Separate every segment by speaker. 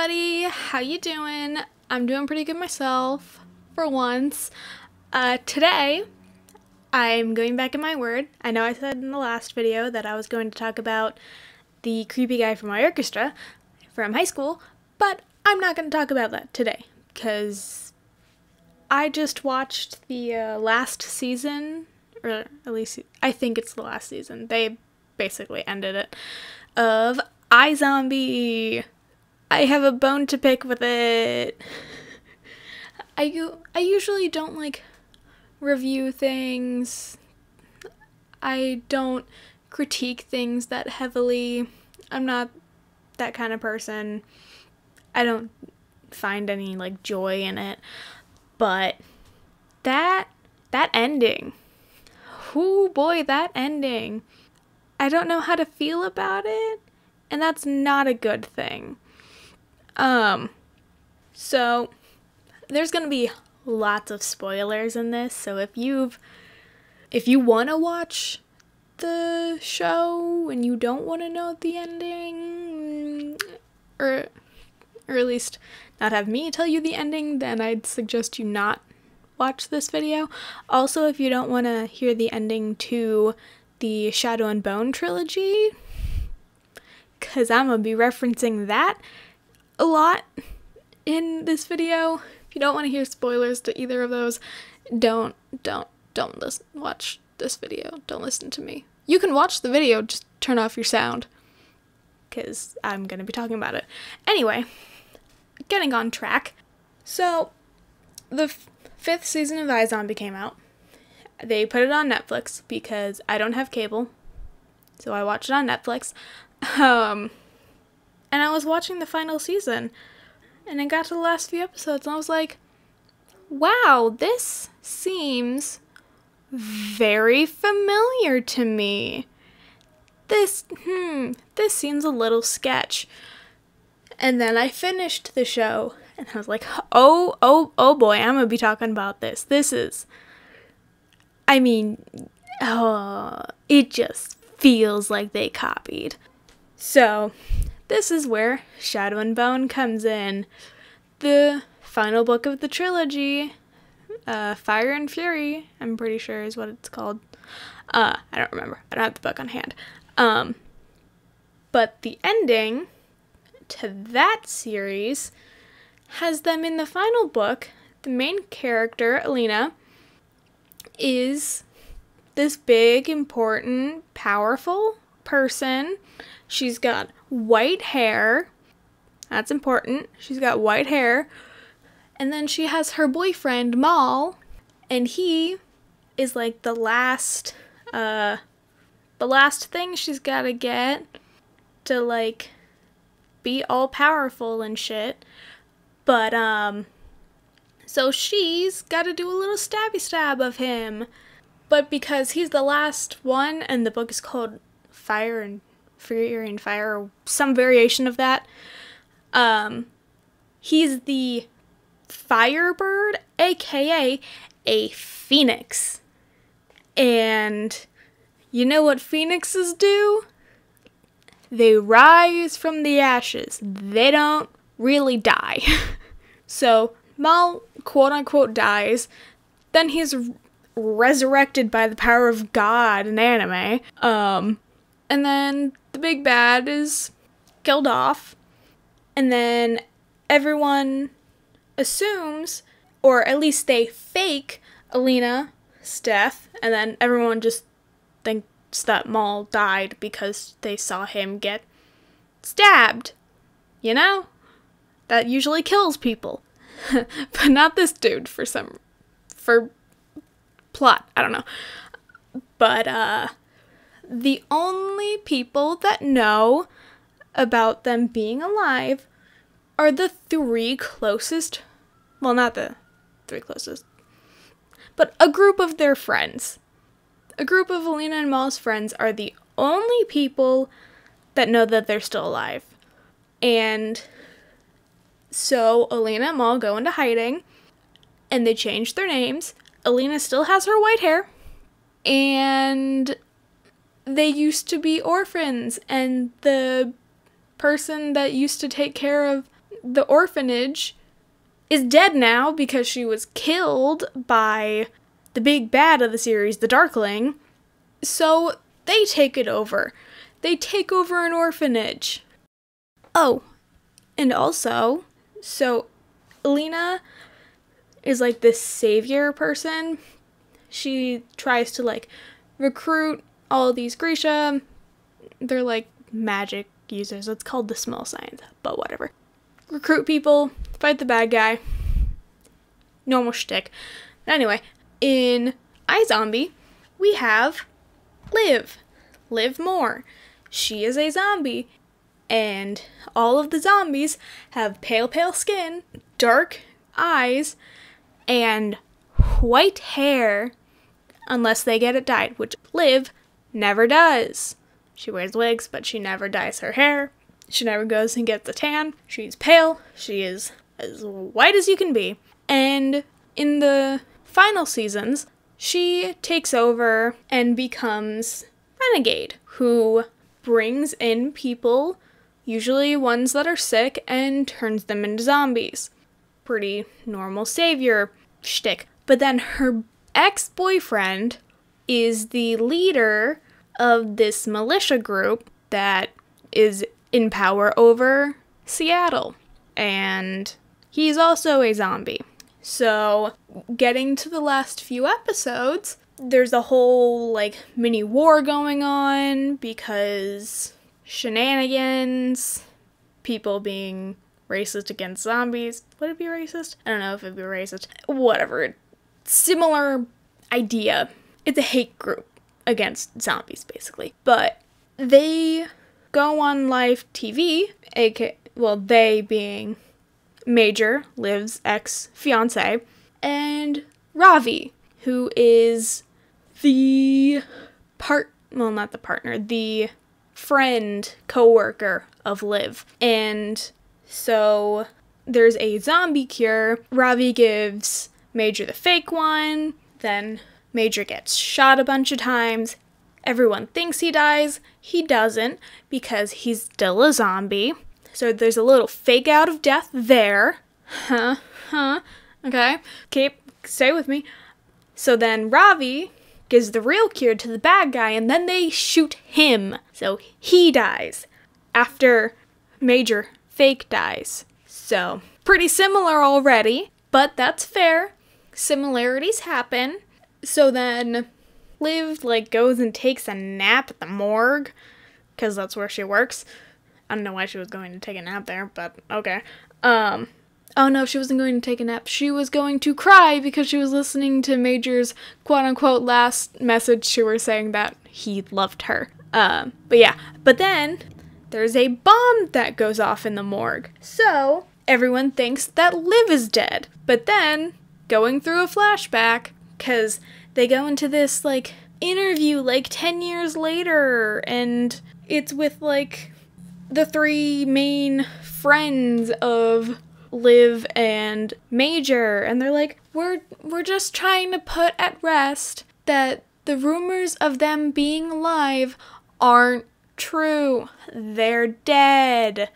Speaker 1: everybody, how you doing? I'm doing pretty good myself, for once. Today, I'm going back in my word. I know I said in the last video that I was going to talk about the creepy guy from my orchestra from high school, but I'm not going to talk about that today, because I just watched the last season, or at least I think it's the last season. They basically ended it, of IZombie. I have a bone to pick with it. I usually don't review things. I don't critique things that heavily. I'm not that kind of person. I don't find any joy in it. But that ending. Oh boy, that ending. I don't know how to feel about it, and that's not a good thing. So there's gonna be lots of spoilers in this, so if you want to watch the show and you don't want to know the ending, or at least not have me tell you the ending, then I'd suggest you not watch this video. Also, if you don't want to hear the ending to the Shadow and Bone trilogy, because I'm gonna be referencing that a lot in this video. If you don't want to hear spoilers to either of those, don't watch this video. Don't listen to me. You can watch the video, just turn off your sound, because I'm gonna be talking about it. Anyway, getting on track. So, the fifth season of IZombie came out. They put it on Netflix because I don't have cable, so I watched it on Netflix. And I was watching the final season, and I got to the last few episodes, and I was like, wow, this seems very familiar to me. This seems a little sketch. And then I finished the show, and I was like, oh boy, I'm gonna be talking about this. It just feels like they copied. So, this is where Shadow and Bone comes in. The final book of the trilogy, Fire and Fury, I'm pretty sure is what it's called. I don't remember. I don't have the book on hand. But the ending to that series has them in the final book. The main character, Alina, is this big, important, powerful person. She's got white hair. That's important. She's got white hair. And then she has her boyfriend, Mal, and he is the last thing she's gotta get to be all powerful and shit. But so she's gotta do a little stabby stab of him. But because he's the last one, and the book is called Fire and Fury and Fire, or some variation of that, he's the Firebird, aka a phoenix. And you know what phoenixes do? They rise from the ashes. They don't really die. So Mal, quote-unquote, dies. Then he's resurrected by the power of God in anime. And then the big bad is killed off. And then everyone assumes, or at least they fake, Alina's death. And then everyone just thinks that Mal died because they saw him get stabbed. You know? That usually kills people. But not this dude for plot. I don't know. But, the only people that know about them being alive are the three closest, well, not the three closest, but a group of their friends. A group of Alina and Mal's friends are the only people that know that they're still alive. And so Alina and Mal go into hiding, and they change their names. Alina still has her white hair, and they used to be orphans, and the person that used to take care of the orphanage is dead now because she was killed by the big bad of the series, the Darkling. So they take it over. They take over an orphanage. Oh, and also, so Alina is like this savior person. She tries to like recruit all these Grisha. They're like magic users. It's called the small science, but whatever. Recruit people, fight the bad guy. Normal shtick. Anyway, in IZombie, we have Liv. Liv Moore. She is a zombie, and all of the zombies have pale, pale skin, dark eyes, and white hair, unless they get it dyed, which Liv never does. She wears wigs, but she never dyes her hair. She never goes and gets a tan. She's pale. She is as white as you can be. And in the final seasons, she takes over and becomes Renegade, who brings in people, usually ones that are sick, and turns them into zombies. Pretty normal savior shtick. But then her ex-boyfriend is the leader of this militia group that is in power over Seattle. And he's also a zombie. So, getting to the last few episodes, there's a whole, like, mini war going on because shenanigans, people being racist against zombies. Would it be racist? I don't know if it'd be racist. Whatever. Similar idea. It's a hate group against zombies, basically. But they go on live TV, they being Major, Liv's ex-fiance, and Ravi, who is the the friend, co-worker of Liv. And so there's a zombie cure. Ravi gives Major the fake one, then Major gets shot a bunch of times. Everyone thinks he dies. He doesn't, because he's still a zombie. So there's a little fake out of death there. Okay. Stay with me. So then Ravi gives the real cure to the bad guy, and then they shoot him. So he dies after Major fake dies. So pretty similar already, but that's fair. Similarities happen. So then Liv, goes and takes a nap at the morgue, because that's where she works. I don't know why she was going to take a nap there, but okay. Oh no, she wasn't going to take a nap. She was going to cry because she was listening to Major's quote-unquote last message to her saying that he loved her. But then there's a bomb that goes off in the morgue. So everyone thinks that Liv is dead. But then, going through a flashback, because they go into this, interview, 10 years later, and it's with, the three main friends of Liv and Major, and they're like, we're just trying to put at rest that the rumors of them being alive aren't true. They're dead.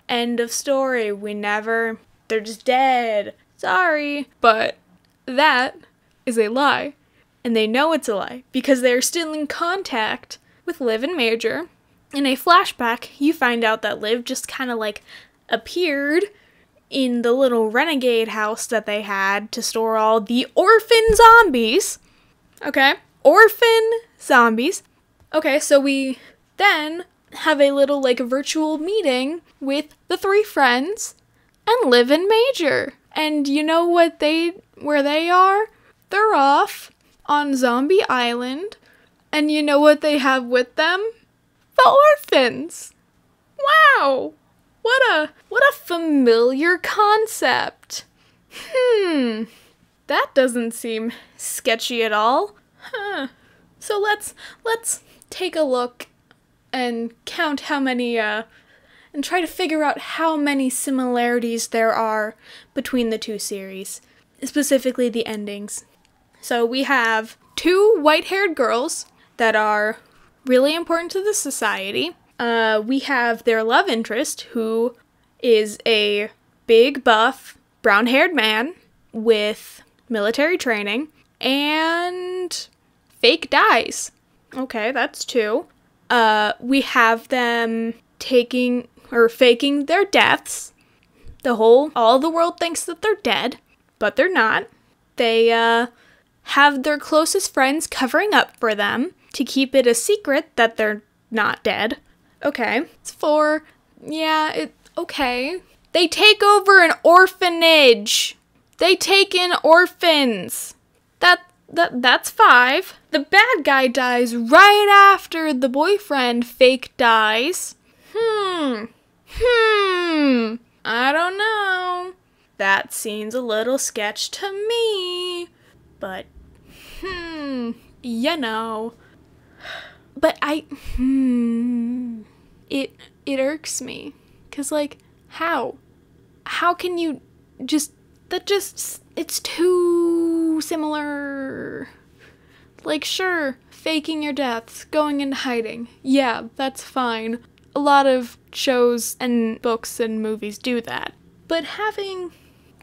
Speaker 1: End of story. They're just dead. Sorry. But that is a lie. And they know it's a lie because they're still in contact with Liv and Major. In a flashback, you find out that Liv just kind of appeared in the little renegade house that they had to store all the orphan zombies. Okay, orphan zombies. Okay, so we then have a little virtual meeting with the three friends and Liv and Major. And you know where they are? They're off on Zombie Island. And you know what they have with them? The orphans. Wow. What a familiar concept. That doesn't seem sketchy at all. So let's take a look and count how many and try to figure out how many similarities there are between the two series, specifically the endings. So we have two white-haired girls that are really important to the society. We have their love interest, who is a big buff brown-haired man with military training and fake dies. Okay, that's 2. We have them taking or faking their deaths. All the world thinks that they're dead, but they're not. They have their closest friends covering up for them to keep it a secret that they're not dead. Okay. It's 4. Yeah, okay. They take over an orphanage. They take in orphans. That's 5. The bad guy dies right after the boyfriend fake dies. I don't know. That seems a little sketch to me. But, you know. But it irks me. 'Cause, like, how? How can you it's too similar. Like, sure, faking your deaths, going into hiding. Yeah, that's fine. A lot of shows and books and movies do that. But having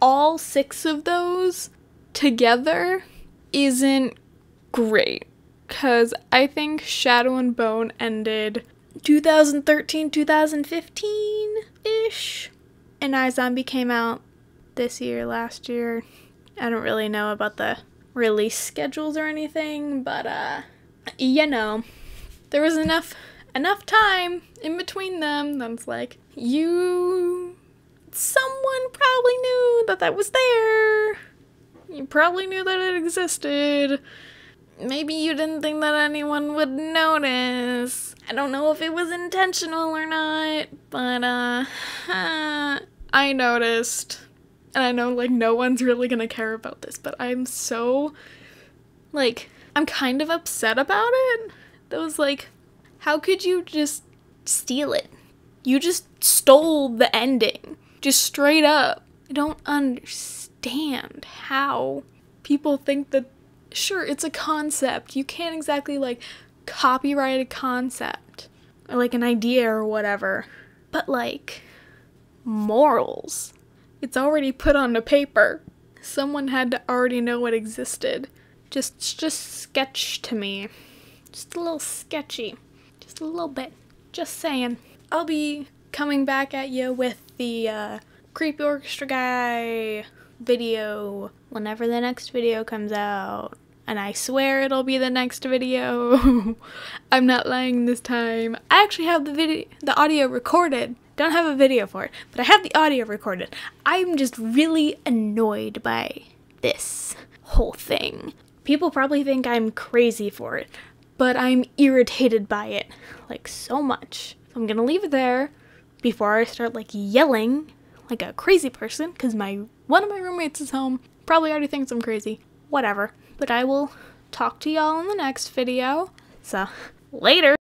Speaker 1: all 6 of those together isn't great. 'Cause I think Shadow and Bone ended 2013, 2015-ish. And IZombie came out this year, last year. I don't really know about the release schedules or anything, but you know, there was enough time in between them that's like, someone probably knew that was there. You probably knew that it existed. Maybe you didn't think that anyone would notice. I don't know if it was intentional or not, but I noticed. And I know, like, no one's really gonna care about this, but I'm so, like, I'm kind of upset about it. That was like, how could you just steal it? You just stole the ending. Just straight up. I don't understand how people think that, sure, it's a concept. You can't exactly, like, copyright a concept. Or, like, an idea or whatever. But, like, morals. It's already put on the paper. Someone had to already know it existed. Just sketch to me. Just a little sketchy. Just a little bit. Just saying. I'll be coming back at you with the Creepy Orchestra Guy video whenever the next video comes out. And I swear it'll be the next video. I'm not lying this time. I actually have the audio recorded. Don't have a video for it, but I have the audio recorded. I'm just really annoyed by this whole thing. People probably think I'm crazy for it, but I'm irritated by it, like, so much. So I'm gonna leave it there before I start, like, yelling like a crazy person, because one of my roommates is home, probably already thinks I'm crazy. Whatever. But I will talk to y'all in the next video. So, later!